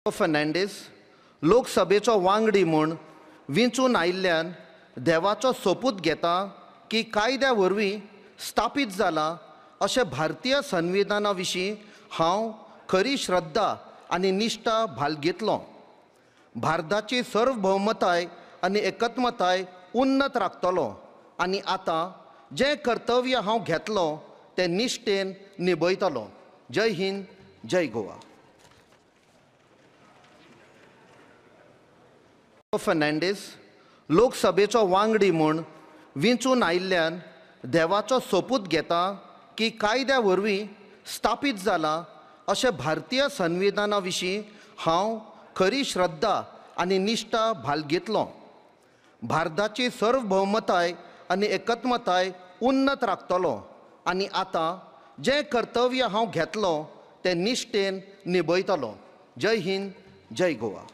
फर्नांडीस लोकसभेचो वांगडी म्हूण विंचून आयिल्ल्यान देवाचो सोपूत घेता की कायद्या वरवीं स्थापीत जाला अशें भारतीय संविधाना विशीं हांव खरी श्रद्धा आनी निश्ठा बाळगितलों। भारताची सार्वभौमताय आनी एकत्मताय उन्नत राखतलों आनी आतां जें कर्तव्य हांव घेतलों तें निश्ठेन निभयतलों। जय हिंद, जय गोवा। फर्नांडीस लोकसभेचो वांगडी म्हूण विंचून आयिल्ल्यान देवाचो सोपूत घेता की कायद्या वरवीं स्थापीत जाला अशें भारतीय संविधाना विशीं हांव खरी श्रद्धा आनी निश्ठा बाळगितलों। भारताची सार्वभौमताय आनी एकत्मताय उन्नत राखतलों आनी आतां जें कर्तव्य हांव घेतलों तें निश्ठेन निभयतलों। जय हिंद, जय गोवा।